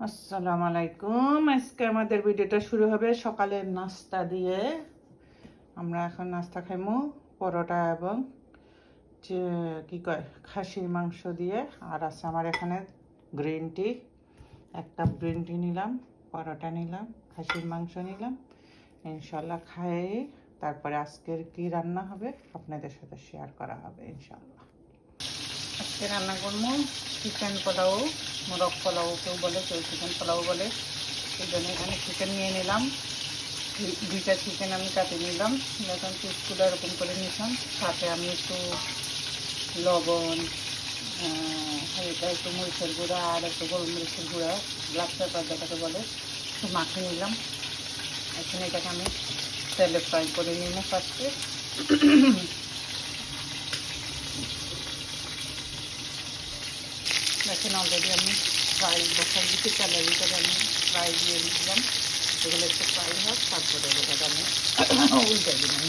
আসসালামু আলাইকুম। আজকে আমাদের ভিডিওটা শুরু হবে সকালের নাস্তা দিয়ে। আমরা এখন নাস্তা খাইমু পরোটা এবং যে কী কয় খাসির মাংস দিয়ে। আর আছে আমার এখানে green tea, 1 cup green tea নিলাম, পরোটা নিলাম, খাসির মাংস নিলাম। ইনশাল্লাহ খাই, তারপরে আজকের কি রান্না হবে আপনাদের সাথে শেয়ার করা হবে ইনশাল্লাহ। আজকে রান্না করবো চিকেন পোলাও, মোরগ পোলাও কেউ বলে, কেউ চিকেন পোলাও বলে। এই জন্য এখানে চিকেন নিয়ে নিলাম, 2টা চিকেন আমি কাটে নিলাম, এখন পিসগুলো এরকম করে নিলাম। সাথে আমি একটু লবণ, হালকা একটু মরিচের গুঁড়া আর একটু গোলমরিচের গুঁড়া, ব্ল্যাক পেপার যেটাকে বলে, একটু মাখিয়ে নিলাম। এখন এটাকে আমি তেলে ফ্রাই করে নিলাম ফার্স্টে। দেখেন অলরেডি আমি ফ্রাই বসাই দিচ্ছি, তেলের ভিতরে আমি ফ্রাই দিয়ে দিলাম। এগুলো একটু ফ্রাই হোক, তারপরে এগুলোকে আমি উল্টে দিলাম।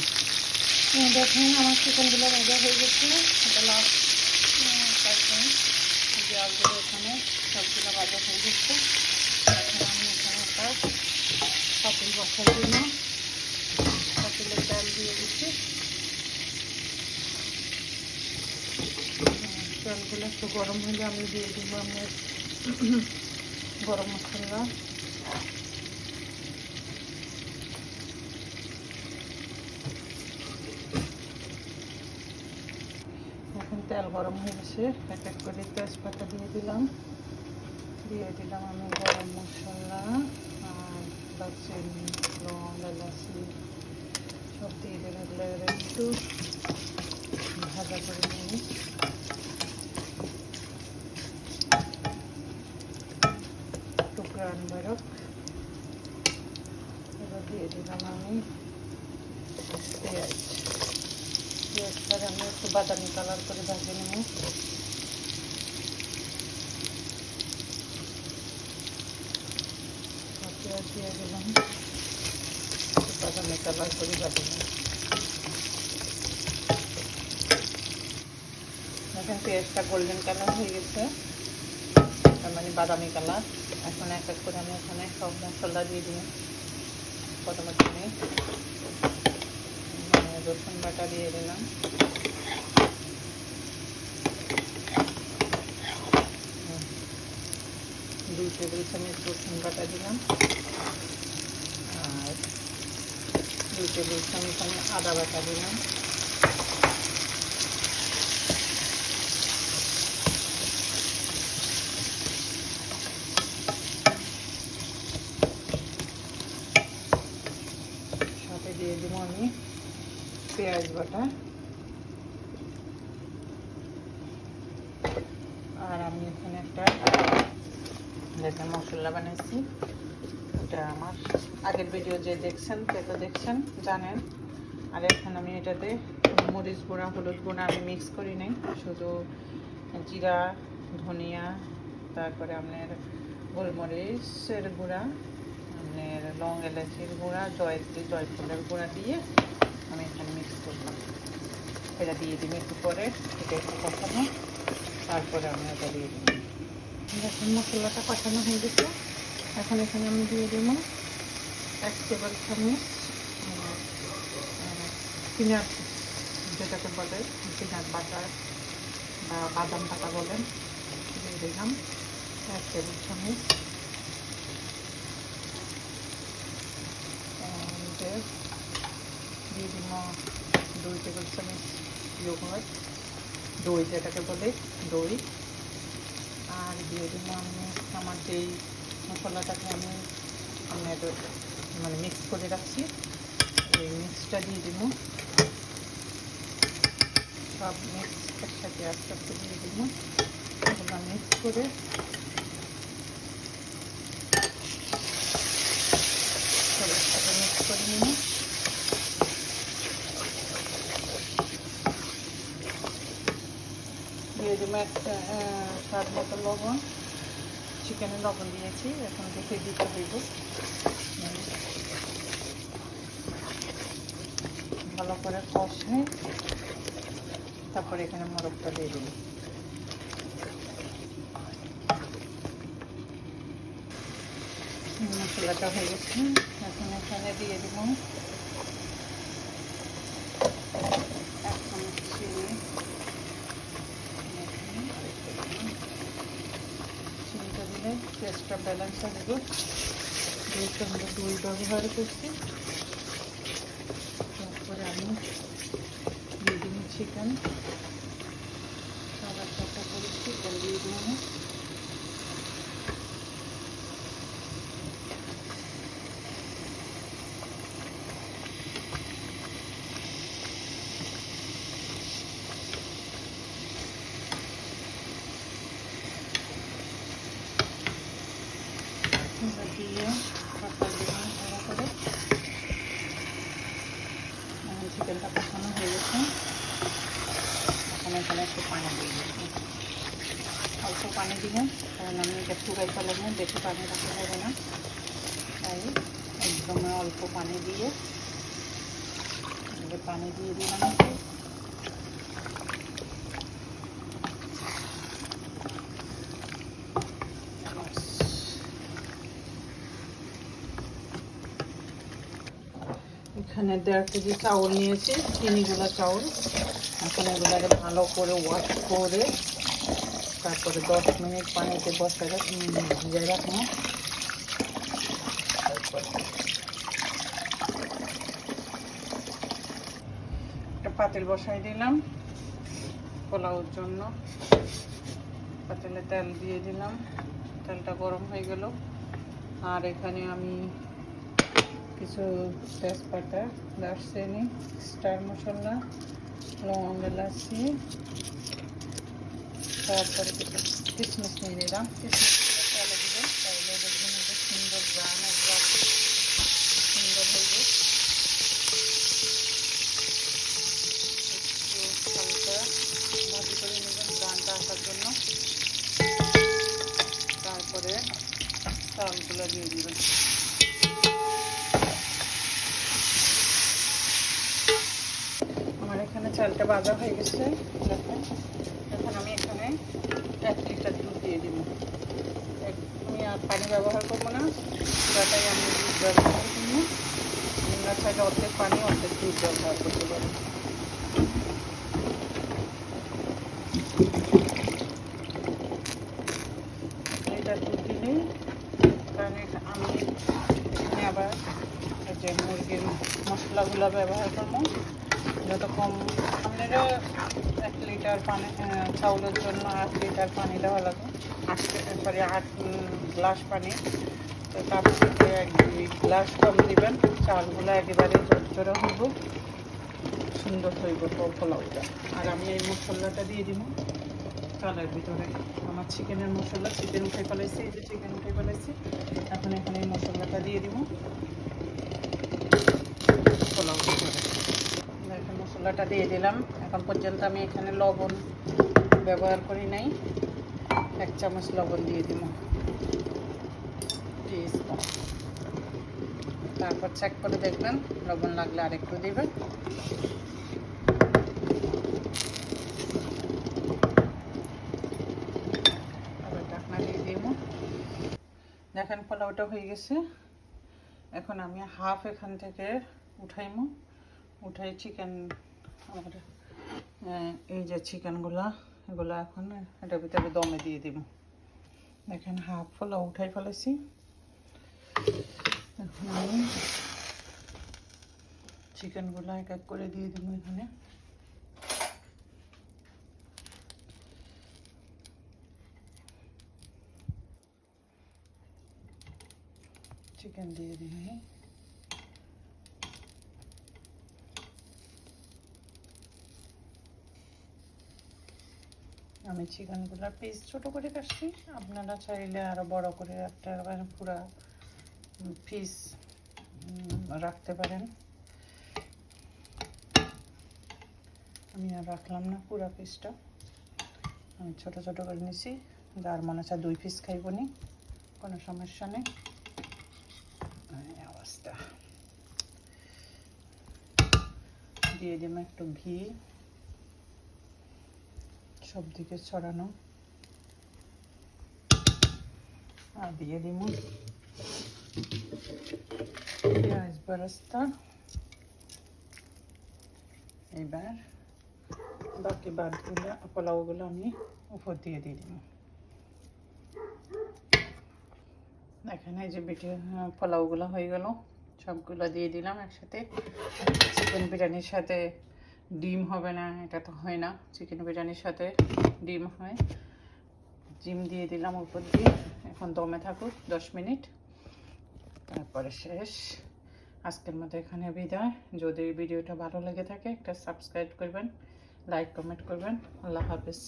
দেখেন আমার চিকেনগুলো ভাজা হয়ে গেছে। এটা লাস্ট 5 মিনিট জলগুলো এখানে সবগুলো ভাজা হয়ে গেছে। এখন আমি এখানে একটা পাতিল বসাই দিলাম, পাতিলের তেল দিয়ে দিচ্ছি। তেলগুলো একটু গরম হলে আমি দিয়ে দিব আমার গরম মশলা, এখন তেল গরম হয়ে গেছে। এক এক করে তেজপাতা দিয়ে দিলাম আমি গরম মশলা আর দারচিনি, লং, এলাচি সব দিয়ে দিলাম। এগুলো একটু ভাজা করে নিই। একটু গ্রান বেরোক। এবার দিয়ে দিলাম আমি পেঁয়াজটাকে আমি একটু বাদামি কালার করে ভেজে নেব। পেঁয়াজ দিয়ে দিলাম, বাদামি কালার করে ভেজে নেব। এখন পেঁয়াজটা গোল্ডেন কালার হয়ে গেছে, তার মানে বাদামি কালার। এখন এক এক করে আমি এখানে সব মশলা দিয়ে দিই। প্রথমে রসুন বাটা দিয়ে দিলাম, দুই টেবিল চামচ রসুন বাটা দিলাম, আর 2 টেবিল চামচ আমি আদা বাটা দিলাম। সাথে দিয়ে দিব আমি পেঁয়াজ বাটা। আর আমি এখানে একটা দেখেন মশলা বানাইছি, এটা আমার আগের ভিডিও যে দেখছেন সে তো দেখছেন, জানেন। আর এখন আমি এটাতে মরিচ গুঁড়া, হলুদ গুঁড়া আমি মিক্স করি নাই, শুধু জিরা, ধনিয়া, তারপরে আপনার গোলমরিচের গুঁড়া, আপনার লং এলাচির গুঁড়া, জয়ফলের গুঁড়া দিয়ে আমি এখানে মিক্স করলাম। এটা দিয়ে দিই একটু পরে, এটা একটু কষানো, তারপরে আমি এটা দিয়ে দিই। দেখুন মশলাটা কষানো হয়ে গেছে। এখন এখানে আমি দিয়ে দেবো 1 টেবিল চামচ পিনাট, যেটাকে বলে পিনাট বাটার বা বাদাম বাটা বলেন, দিয়ে দিলাম 1 টেবিল চামচ। দিয়ে দিব 2 টেবিল চামচ ইয়োগার্ট, দই যেটাকে বলে দই। আর দিয়ে দিব আমি আমার যেই মশলাটাকে আমি মানে মিক্স করে রাখছি, এই মিক্সটা দিয়ে দিব। সব মিক্স একসাথে আস্তে আস্তে দিয়ে দিব। এগুলো মিক্স করে সব একসাথে মিক্স করে নিব। দিয়ে দিব একটা স্বাদ মতো লবণ, চিকেনে লবণ দিয়েছি, এখন দেখে দিতে হইব। ভালো করে কষে তারপরে এখানে মোরগটা দিয়ে দিই। মশলাটা হয়ে গেছে, এখন এখানে দিয়ে দিব 1 চামচ চিনি। চিনিটা দিলে টেস্টটা ব্যালেন্স আসবে। যেহেতু আমরা দই ব্যবহার করছি, তারপরে আমি দিয়ে দিব চিকেন। সবার সাথে করে চিকেন দিয়ে দিব। দিয়ে পাতা দিলাম ভালো করে। চিকেনটা কষানো হয়ে গেছে, এখন এখানে একটু পানি দিয়ে দিচ্ছি। অল্প পানি দিব, কারণ আমি এটা শুকাই ফেলাম না, বেশি পানি রাখতে হবে না, তাই একদম অল্প পানি দিয়ে পানি দিয়ে দিলাম। এখানে 1.5 কেজি চাউল নিয়েছি, 3 গুলা চাউল। এখন এগুলাকে ভালো করে ওয়াশ করে তারপরে 10 মিনিট পানিতে ভিজাই রাখবো। একটা পাতিল বসাই দিলাম পোলাওর জন্য। পাতিলে তেল দিয়ে দিলাম, তেলটা গরম হয়ে গেল। আর এখানে আমি কিছু তেজপাতা, দারচিনি, স্টার মশলা, লবঙ্গ, এলাচি, তারপরে কিছু কিশমিশ নিয়ে নিলাম। কিশমিশটা তেলে দিবেন, তাহলে দেখবেন যে সুন্দর গ্রান একবার সুন্দর হইবে। একটু হালকা ভাজি করে নেবেন গ্রানটা আসার জন্য। তারপরে চালগুলো দিয়ে দিবেন। আমার এখানে চালটা ভাজা হয়ে গেছে, দেখেন। এখন আমি এখানে 1 লিটার দুধ দিয়ে দিব। আমি আর পানি ব্যবহার করবো না, পুরাটাই আমি দুধ ব্যবহার করব। আপনারা চাইলে অর্ধেক পানি অর্ধেক দুধ ব্যবহার করতে পারেন। লিটার দুধ দিলেই, কারণ আমি এখানে আবার যে মুরগির মশলাগুলো ব্যবহার করবো। যত কম আপনারা 1 লিটার পানি চাউলের জন্য 8 লিটার পানি দেওয়া লাগবে। 8 গ্লাস পানি, তো তার থেকে 1-2 গ্লাস কম দিবেন। চালগুলো একেবারে ঝরঝরে হইব, সুন্দর হইব পোলাওটা। আর আমি এই মশলাটা দিয়ে দিব চালের ভিতরে। আমার চিকেনের মশলা, চিকেন উঠে ফেলাইছি, এই যে চিকেন উঠে ফেলাইছি। এখন এখানে এই মশলাটা দিয়ে দিব পোলাও ভিতরে। এখন মশলাটা দিয়ে দিলাম। এখন পর্যন্ত আমি এখানে লবণ ব্যবহার করি নাই। 1 চামচ লবণ দিয়ে দিব, তারপর চেক করে দেখবেন, লবণ লাগলে আরেকটু দিবেন। আবার ঢাকনা দিয়ে দিব। দেখেন পোলাওটা হয়ে গেছে। এখন আমি হাফ এখান থেকে উঠাইমু। উঠাই চিকেন, এই যে চিকেনগুলা, এগুলো এখন এটার ভিতরে দমে দিয়ে দিব। দেখেন হাফ পোলাও উঠাই ফেলেছি। এখন আমি চিকেনগুলো 1-1 করে দিয়ে দিব এখানে। চিকেন দিয়ে দিই। আমি চিকেনগুলোর পিস ছোট করে কাটছি, আপনারা চাইলে আরো বড় করে একটা পুরা পিস রাখতে পারেন। আমি আর রাখলাম না পুরা পিসটা, আমি ছোট ছোট করে নিছি। যার মনে হচ্ছে 2 পিস খাইব নি, কোনো সমস্যা নেই। অবস্থা দিয়ে দিব একটু ঘি, সব দিকে ছড়ানো। আর দিয়ে দিব পেঁয়াজ বেরেস্তা। এবার বাকি ভাতগুলো পোলাওগুলো আমি উপর দিয়ে দিব। এখানে যে পোলাওগুলো হয়ে গেল, সবগুলো দিয়ে দিলাম একসাথে। চিকেন বিরিয়ানির সাথে ডিম হবে না, এটা তো হয় না। চিকেন বিরিয়ানির সাথে ডিম হয়। ডিম দিয়ে দিলাম উপর দিয়ে। এখন দমে থাকুক 10 মিনিট, তারপরে শেষ। আজকের মতো এখানে বিদায়। যদি ভিডিওটা ভালো লেগে থাকে একটা সাবস্ক্রাইব করবেন, লাইক কমেন্ট করবেন। আল্লাহ হাফেজ।